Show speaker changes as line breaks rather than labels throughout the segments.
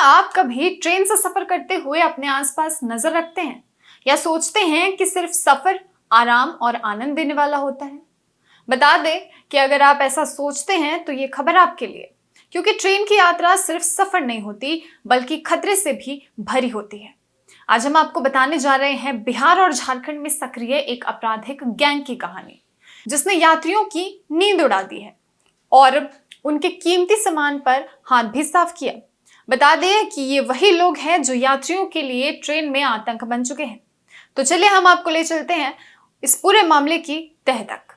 आप कभी ट्रेन से सफर करते हुए अपने आसपास नजर रखते हैं या सोचते हैं कि सिर्फ सफर आराम और आनंद देने वाला होता है? बता दें कि अगर आप ऐसा सोचते हैं तो ये खबर आपके लिए, क्योंकि ट्रेन की यात्रा सिर्फ सफर नहीं होती बल्कि खतरे से भी भरी होती है। आज हम आपको बताने जा रहे हैं बिहार और झारखंड में सक्रिय एक आपराधिक गैंग की कहानी, जिसने यात्रियों की नींद उड़ा दी है और उनके कीमती सामान पर हाथ भी साफ किया। बता दें कि ये वही लोग हैं जो यात्रियों के लिए ट्रेन में आतंक बन चुके हैं। तो चलिए हम आपको ले चलते हैं इस पूरे मामले की तह तक।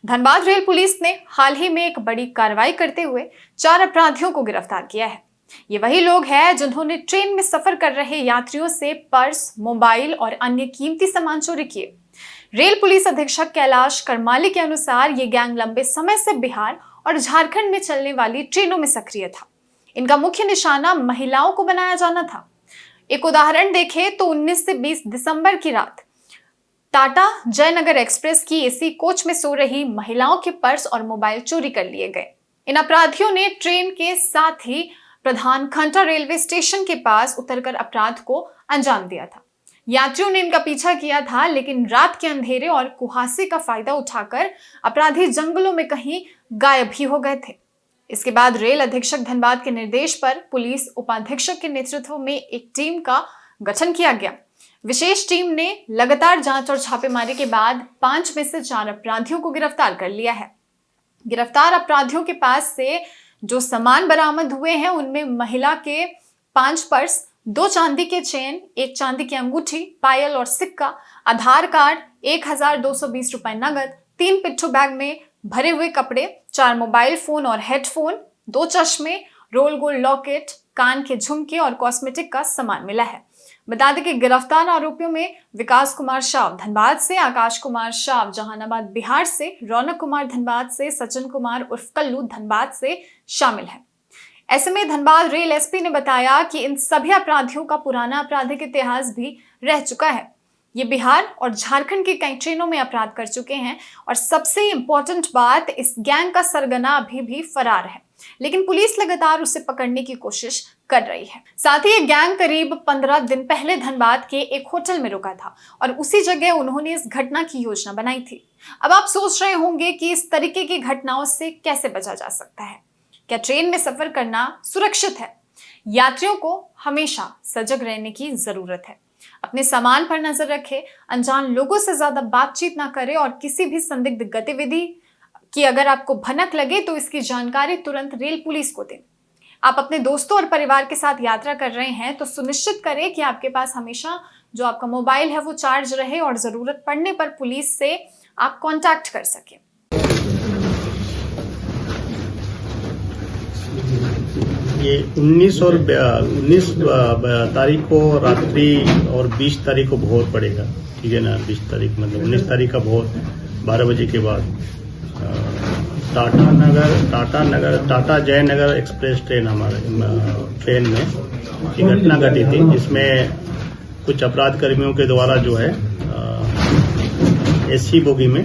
धनबाद रेल पुलिस ने हाल ही में एक बड़ी कार्रवाई करते हुए 4 अपराधियों को गिरफ्तार किया है। ये वही लोग हैं जिन्होंने ट्रेन में सफर कर रहे यात्रियों से पर्स, मोबाइल और अन्य कीमती सामान चोरी किए। रेल पुलिस अधीक्षक कैलाश करमाली के अनुसार ये गैंग लंबे समय से बिहार और झारखंड में चलने वाली ट्रेनों में सक्रिय था। इनका मुख्य निशाना महिलाओं को बनाया जाना था। एक उदाहरण देखें तो 19 से 20 दिसंबर की रात टाटा जयनगर एक्सप्रेस की एसी कोच में सो रही महिलाओं के पर्स और मोबाइल चोरी कर लिए गए। इन अपराधियों ने ट्रेन के साथ ही प्रधान खंटा रेलवे स्टेशन के पास उतरकर अपराध को अंजाम दिया था। यात्रियों ने इनका पीछा किया था, लेकिन रात के अंधेरे और कुहासे का फायदा उठाकर अपराधी जंगलों में कहीं गायब ही हो गए थे। इसके बाद रेल अधीक्षक धनबाद के निर्देश पर पुलिस उपाधीक्षक के नेतृत्व में एक टीम का गठन किया गया। विशेष टीम ने लगातार जांच और छापेमारी के बाद 5 में से 4 अपराधियों को गिरफ्तार कर लिया है। गिरफ्तार अपराधियों के पास से जो सामान बरामद हुए हैं उनमें महिला के 5 पर्स, 2 चांदी के चेन, 1 चांदी की अंगूठी, पायल और सिक्का, आधार कार्ड, 1220 रुपए नगद, 3 पिट्ठू बैग में भरे हुए कपड़े, 4 मोबाइल फोन और हेडफोन, 2 चश्मे, रोल गोल्ड लॉकेट, कान के झुमके और कॉस्मेटिक का सामान मिला है। बता दें कि गिरफ्तार आरोपियों में विकास कुमार शाव धनबाद से, आकाश कुमार शाव जहानाबाद बिहार से, रौनक कुमार धनबाद से, सचिन कुमार उर्फ कल्लू धनबाद से शामिल है। ऐसे में धनबाद रेल एसपी ने बताया कि इन सभी अपराधियों का पुराना आपराधिक इतिहास भी रह चुका है। ये बिहार और झारखंड की कई ट्रेनों में अपराध कर चुके हैं और सबसे इंपॉर्टेंट बात, इस गैंग का सरगना अभी भी फरार है, लेकिन पुलिस लगातार उसे पकड़ने की कोशिश कर रही है। साथ ही ये गैंग करीब 15 दिन पहले धनबाद के एक होटल में रुका था और उसी जगह उन्होंने इस घटना की योजना बनाई थी। अब आप सोच रहे होंगे कि इस तरीके की घटनाओं से कैसे बचा जा सकता है। क्या ट्रेन में सफर करना सुरक्षित है? यात्रियों को हमेशा सजग रहने की जरूरत है। अपने सामान पर नजर रखें, अनजान लोगों से ज्यादा बातचीत ना करें और किसी भी संदिग्ध गतिविधि की अगर आपको भनक लगे तो इसकी जानकारी तुरंत रेल पुलिस को दें। आप अपने दोस्तों और परिवार के साथ यात्रा कर रहे हैं तो सुनिश्चित करें कि आपके पास हमेशा जो आपका मोबाइल है वो चार्ज रहे और जरूरत पड़ने पर पुलिस से आप कांटेक्ट कर सकें।
ये 19 तारीख को रात्रि और 20 तारीख को भोर पड़ेगा, ठीक है ना। 20 तारीख मतलब 19 तारीख का भोर 12 बजे के बाद टाटा जयनगर एक्सप्रेस ट्रेन हमारे ट्रेन में एक घटना घटी थी, जिसमें कुछ अपराध कर्मियों के द्वारा जो है एसी बोगी में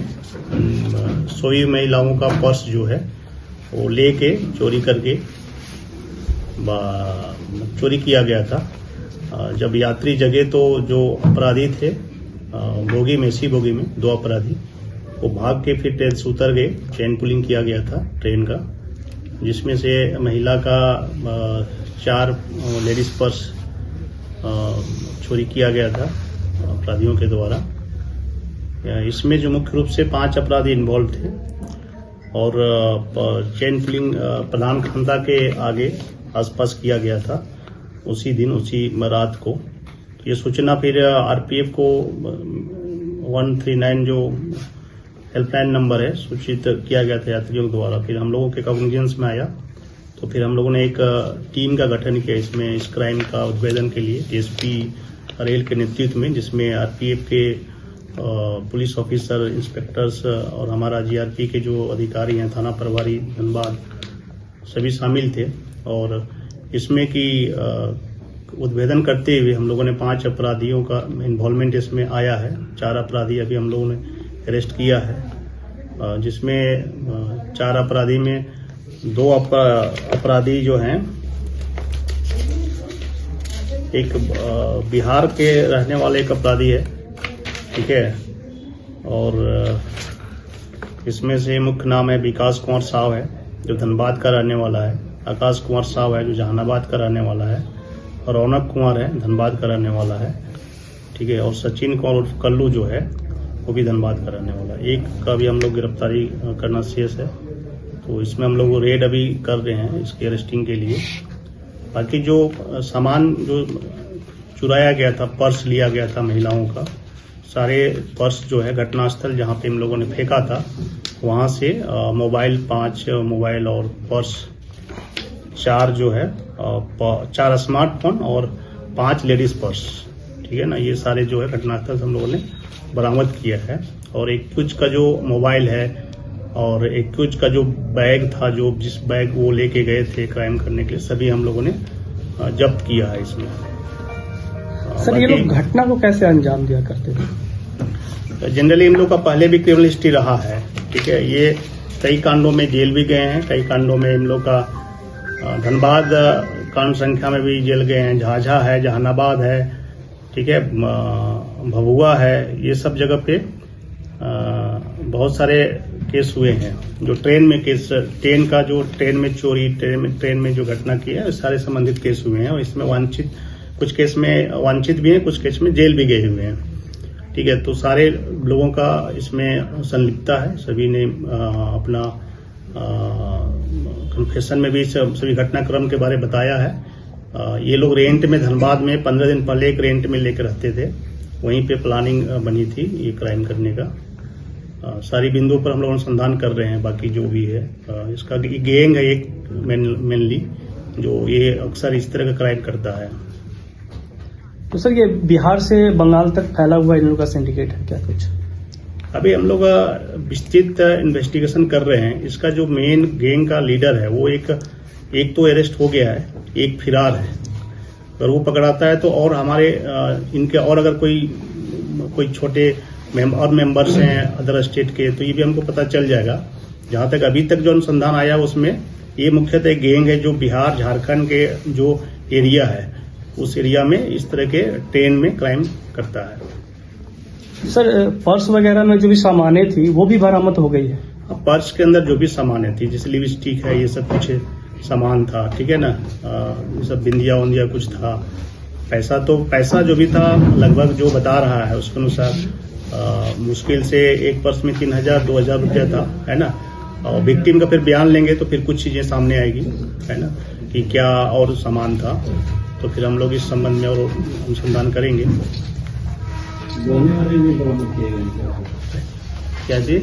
सोई महिलाओं का पर्स जो है वो लेके चोरी किया गया था। जब यात्री जगे तो जो अपराधी थे बोगी में, सी बोगी में 2 अपराधी वो भाग के फिर ट्रेन से उतर गए। चेन पुलिंग किया गया था ट्रेन का, जिसमें से महिला का 4 लेडीज पर्स चोरी किया गया था अपराधियों के द्वारा। इसमें जो मुख्य रूप से 5 अपराधी इन्वॉल्व थे और चेन पुलिंग प्रधान खंता के आगे आसपास किया गया था उसी दिन, उसी रात को। ये सूचना फिर आरपीएफ को 139 जो हेल्पलाइन नंबर है सूचित किया गया था यात्रियों के द्वारा। फिर हम लोगों के कॉग्निजेंस में आया तो फिर हम लोगों ने एक टीम का गठन किया इसमें, इस क्राइम का उद्भेदन के लिए एसपी रेल के नेतृत्व में, जिसमें आरपीएफ के पुलिस ऑफिसर, इंस्पेक्टर्स और हमारा जीआरपी के जो अधिकारी हैं, थाना प्रभारी धनबाद, सभी शामिल थे। और इसमें की उद्भेदन करते हुए हम लोगों ने 5 अपराधियों का इन्वॉल्वमेंट इसमें आया है। 4 अपराधी अभी हम लोगों ने अरेस्ट किया है, जिसमें 4 अपराधी में 2 अपराधी जो हैं एक बिहार के रहने वाले एक अपराधी है, ठीक है। और इसमें से मुख्य नाम है विकास कुमार साव है जो धनबाद का रहने वाला है, आकाश कुमार साव है जो जहानाबाद का रहने वाला है, और रौनक कुमार है धनबाद का रहने वाला है, ठीक है। और सचिन कुमार उर्फ कल्लू जो है वो भी धनबाद का रहने वाला है। एक का भी हम लोग गिरफ्तारी करना शेष है, तो इसमें हम लोग रेड अभी कर रहे हैं इसकी अरेस्टिंग के लिए। बाकी जो सामान जो चुराया गया था, पर्स लिया गया था महिलाओं का, सारे पर्स जो है घटनास्थल जहां पे हम लोगों ने फेंका था वहां से मोबाइल 5 मोबाइल और पर्स 4 जो है 4 स्मार्टफोन और 5 लेडीज पर्स, ठीक है ना। ये सारे जो है घटनास्थल से हम लोगों ने बरामद किया है। और एक्यूज का जो मोबाइल है और एक्यूज का जो बैग था, जो जिस बैग वो लेके गए थे क्राइम करने के लिए, सभी हम लोगों ने जब्त किया है इसमें।
सर ये लोग घटना को कैसे अंजाम दिया करते थे?
जनरली इन लोग का पहले भी क्रिमिनल हिस्ट्री रहा है, ठीक है। ये कई कांडों में जेल भी गए हैं, कई कांडों में इन लोग का धनबाद कांड संख्या में भी जेल गए हैं, झाझा है, जहानाबाद है, ठीक है, भभुआ है। ये सब जगह पे बहुत सारे केस हुए हैं। जो ट्रेन में केस, ट्रेन का जो ट्रेन में चोरी, ट्रेन में जो घटना की है, सारे संबंधित केस हुए हैं। और इसमें वांछित, कुछ केस में वांछित भी हैं, कुछ केस में जेल भी गए हुए हैं, ठीक है। तो सारे लोगों का इसमें संलिप्तता है। सभी ने अपना कन्फेशन में भी सभी घटनाक्रम के बारे में बताया है। ये लोग रेंट में धनबाद में 15 दिन पहले एक रेंट में लेकर रहते थे, वहीं पे प्लानिंग बनी थी ये क्राइम करने का। सारी बिंदुओं पर हम लोग अनुसंधान कर रहे हैं। बाकी जो भी है इसका गैंग है एक मेनली, जो ये अक्सर इस तरह का क्राइम करता है।
तो सर ये बिहार से बंगाल तक फैला हुआ इन लोगों का सिंडिकेट है क्या कुछ?
अभी हम लोग विस्तृत इन्वेस्टिगेशन कर रहे हैं। इसका जो मेन गैंग का लीडर है वो एक तो अरेस्ट हो गया है, एक फिरार है। अगर वो पकड़ाता है तो और हमारे इनके और अगर कोई छोटे और मेंबर्स हैं अदर स्टेट के, तो ये भी हमको पता चल जाएगा। जहां तक अभी तक जो अनुसंधान आया उसमें ये मुख्यतः गैंग है जो बिहार झारखंड के जो एरिया है उस एरिया में इस तरह के ट्रेन में क्राइम करता है।
सर पर्स वगैरह में जो भी सामानें थी वो भी बरामद हो गई है?
पर्स के अंदर जो भी सामानें थी, जैसे लिपस्टिक है, ये सब कुछ सामान था, ठीक है ना। ये सब बिंदिया उंदिया कुछ था। पैसा जो भी था लगभग जो बता रहा है उसके अनुसार मुश्किल से एक पर्स में 3,000-2,000 रुपया था, है ना। और विक्टिम का फिर बयान लेंगे तो फिर कुछ चीजें सामने आएगी, है ना, कि क्या और सामान था। तो फिर हम लोग इस संबंध में और अनुसंधान करेंगे। क्या जी?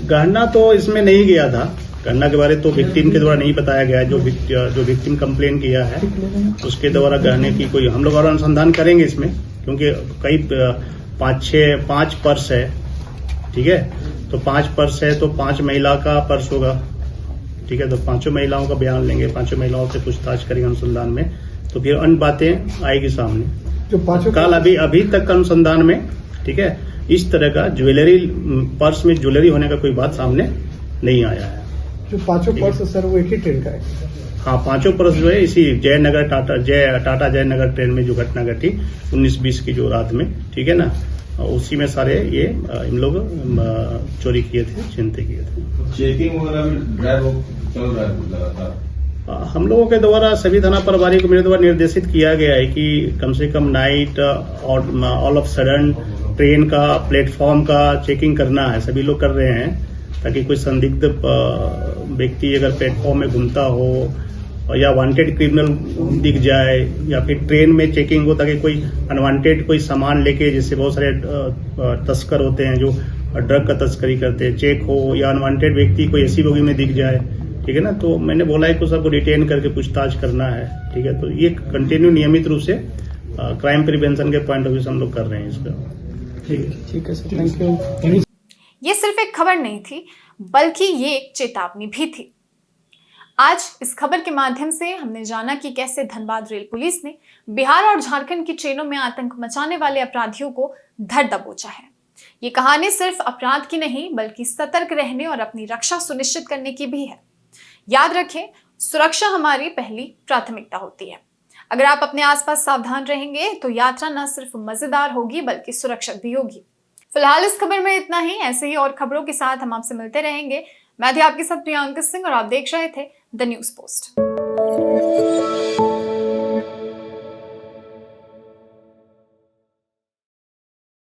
गहना तो इसमें नहीं गया था। गहना के बारे तो विक्टिम के द्वारा नहीं बताया गया है। जो विक्टिम कंप्लेन किया है उसके द्वारा गहने की कोई हम लोग और अनुसंधान करेंगे इसमें, क्योंकि कई 5 पर्स है, ठीक है। तो 5 पर्स है तो 5 महिला का पर्स होगा, ठीक है। तो 5 महिलाओं का बयान लेंगे, 5 महिलाओं से पूछताछ करेंगे अनुसंधान में, तो फिर अन्य बातें आएगी सामने।
जो 5
कल अभी तक अनुसंधान में, ठीक है, इस तरह का ज्वेलरी, पर्स में ज्वेलरी होने का कोई बात सामने नहीं आया है।
जो 5 पर्स सर वो एक ही ट्रेन का है?
हाँ, 5 पर्स जो है इसी टाटा जयनगर ट्रेन में जो घटना घटी 19-20 की जो रात में, ठीक है ना, उसी में सारे ये इन लोग चोरी किए थे, छिनते किए थे।
चेकिंग वगैरह में ड्राइव चल रहा है लगातार।
हम लोगों के द्वारा सभी थाना प्रभारी को मेरे द्वारा निर्देशित किया गया है कि कम से कम नाइट और ऑल ऑफ सडन ट्रेन का प्लेटफॉर्म का चेकिंग करना है। सभी लोग कर रहे हैं ताकि कोई संदिग्ध व्यक्ति अगर प्लेटफॉर्म में घूमता हो या वांटेड क्रिमिनल दिख जाए, या फिर ट्रेन में चेकिंग हो ताकि कोई अनवांटेड कोई सामान लेके, जैसे बहुत सारे तस्कर होते हैं जो ड्रग का तस्करी करते हैं, चेक हो या अनवांटेड व्यक्ति कोई ऐसी बोगी में दिख जाए, ठीक है ना। तो मैंने बोला है कि सबको डिटेन करके पूछताछ करना है, ठीक है। तो ये कंटिन्यू नियमित रूप से क्राइम प्रिवेंशन के पॉइंट ऑफ व्यू से हम लोग कर रहे हैं इसका।
ठीक है सर, थैंक यू।
ये सिर्फ एक खबर नहीं थी, बल्कि ये एक चेतावनी भी थी। आज इस खबर के माध्यम से हमने जाना कि कैसे धनबाद रेल पुलिस ने बिहार और झारखंड की ट्रेनों में आतंक मचाने वाले अपराधियों को धर दबोचा है। ये कहानी सिर्फ अपराध की नहीं, बल्कि सतर्क रहने और अपनी रक्षा सुनिश्चित करने की भी है। याद रखें, सुरक्षा हमारी पहली प्राथमिकता होती है। अगर आप अपने आसपास सावधान रहेंगे तो यात्रा न सिर्फ मजेदार होगी बल्कि सुरक्षित भी होगी। फिलहाल इस खबर में इतना ही। ऐसे ही और खबरों के साथ हम आपसे मिलते रहेंगे। मैं थी आपके साथ प्रियंका सिंह और आप देख रहे थे द न्यूज़ पोस्ट।